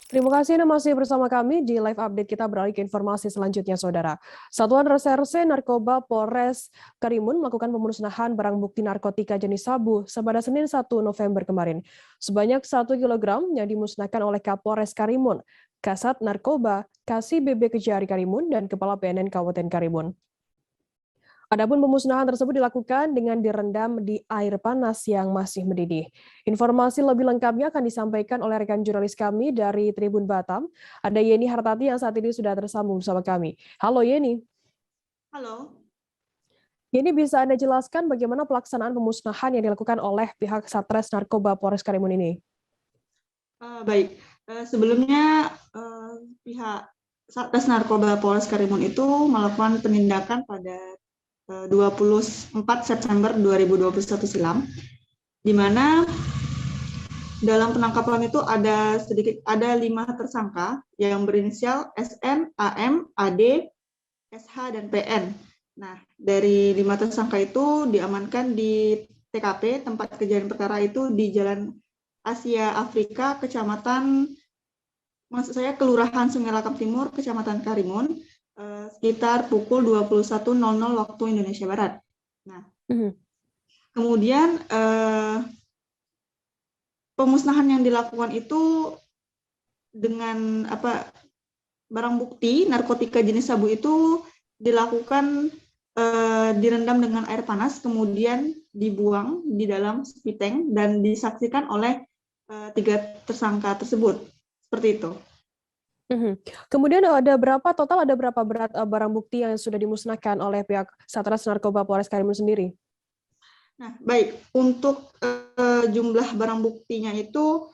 Terima kasih Anda masih bersama kami di live update. Kita beralih ke informasi selanjutnya, Saudara. Satuan Reserse Narkoba Polres Karimun melakukan pemusnahan barang bukti narkotika jenis sabu pada Senin 1 November kemarin. Sebanyak 1 kilogram yang dimusnahkan oleh Kapolres Karimun, Kasat Narkoba, Kasih BB Kejari Karimun, dan Kepala BNN Kabupaten Karimun. Adapun pemusnahan tersebut dilakukan dengan direndam di air panas yang masih mendidih. Informasi lebih lengkapnya akan disampaikan oleh rekan jurnalis kami dari Tribun Batam. Ada Yeni Hartati yang saat ini sudah tersambung bersama kami. Halo Yeni. Halo. Yeni, bisa Anda jelaskan bagaimana pelaksanaan pemusnahan yang dilakukan oleh pihak Satres Narkoba Polres Karimun ini? Baik, sebelumnya pihak Satres Narkoba Polres Karimun itu melakukan penindakan pada 24 September 2021 silam, di mana dalam penangkapan itu ada 5 tersangka yang berinisial SN, AM, AD, SH, dan PN. Nah, dari 5 tersangka itu diamankan di TKP, tempat kejadian perkara itu di Jalan Asia Afrika, Kelurahan Sungai Lakap Timur, Kecamatan Karimun, sekitar pukul 21.00 waktu Indonesia Barat. Nah, kemudian pemusnahan yang dilakukan itu dengan barang bukti narkotika jenis sabu itu dilakukan direndam dengan air panas, kemudian dibuang di dalam spiteng dan disaksikan oleh 3 tersangka tersebut. Seperti itu. Kemudian ada berapa berat barang bukti yang sudah dimusnahkan oleh pihak Satres Narkoba Polres Karimun sendiri? Nah, baik, untuk jumlah barang buktinya itu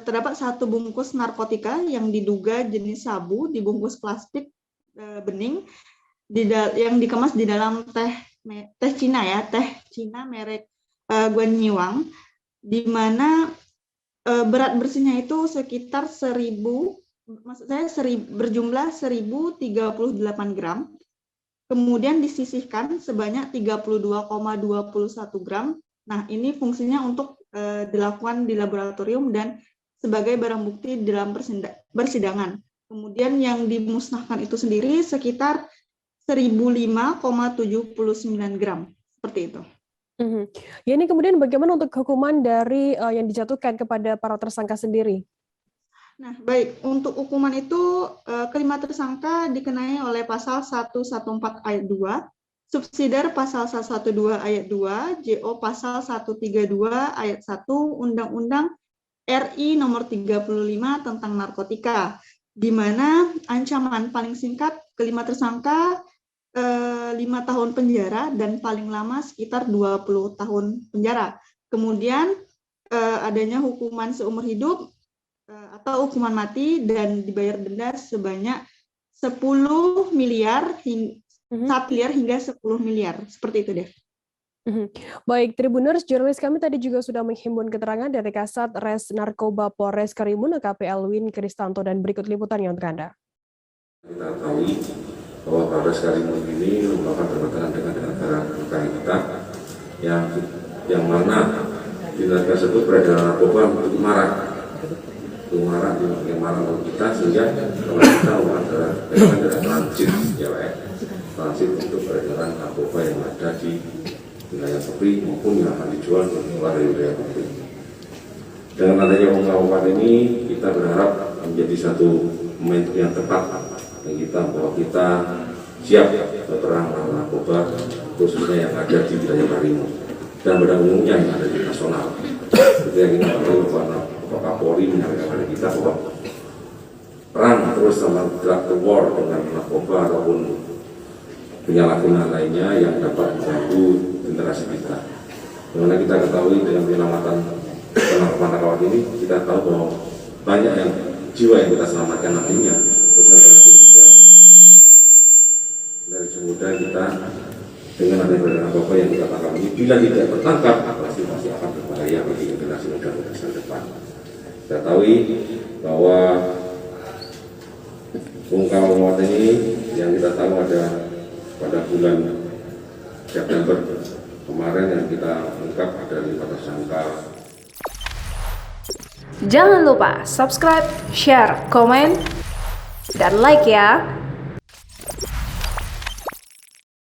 terdapat 1 bungkus narkotika yang diduga jenis sabu dibungkus plastik bening yang dikemas di dalam teh Cina merek Guanyiwang, di mana berat bersihnya itu sekitar berjumlah 1038 gram, kemudian disisihkan sebanyak 32,21 gram. Nah, ini fungsinya untuk dilakukan di laboratorium dan sebagai barang bukti dalam persidangan. Kemudian yang dimusnahkan itu sendiri sekitar 1005,79 gram, seperti itu. Ya, ini kemudian bagaimana untuk hukuman dari yang dijatuhkan kepada para tersangka sendiri? Nah, baik, untuk hukuman itu kelima tersangka dikenai oleh pasal 114 ayat 2, subsidiar pasal 112 ayat 2, JO pasal 132 ayat 1 Undang-Undang RI nomor 35 tentang narkotika, di mana ancaman paling singkat kelima tersangka 5 tahun penjara dan paling lama sekitar 20 tahun penjara. Kemudian adanya hukuman seumur hidup atau hukuman mati dan dibayar denda sebanyak 10 miliar hingga 10 miliar. Seperti itu, Dev. Baik, Tribuners, jurnalis kami tadi juga sudah menghimpun keterangan dari Kasat Res Narkoba Polres Karimun, AKP Elwin Kristanto, dan berikut liputannya untuk Anda. Kita tahu bahwa Polres Karimun ini merupakan perbatasan dengan negara kita yang mana di negara tersebut beredar narkoba untuk marak untuk kita, sehingga kalau kita adalah transit transit untuk peredaran narkoba yang ada di wilayah Kepri maupun yang akan dijual ke luar dari wilayah Kepri. Dengan adanya pengungkapan ini, kita berharap menjadi satu momentum yang tepat bahwa kita siap berperang melawan narkoba, khususnya yang ada di wilayah Karimun dan pada umumnya yang ada di nasional. Kita yang kita tahu bahwa Bapak Kapolri menyampaikan kepada kita bahwa perang terus sama drug war dengan narkoba ataupun penyalahgunaan lainnya yang dapat mengganggu generasi kita. Karena kita ketahui dengan penyelamatan narkoba ini, kita tahu bahwa banyak yang jiwa yang kita selamatkan nantinya, khususnya dari muda kita dengan adanya narkoba yang kita tangkap ini, bila tidak tertangkap, pasti akan berbahaya bagi generasi muda masa depan. Kita tahu bahwa pengungkapan ini yang kita tahu ada pada bulan September kemarin yang kita ungkap ada 5 tersangka Jangan lupa subscribe, share, komen, dan like ya.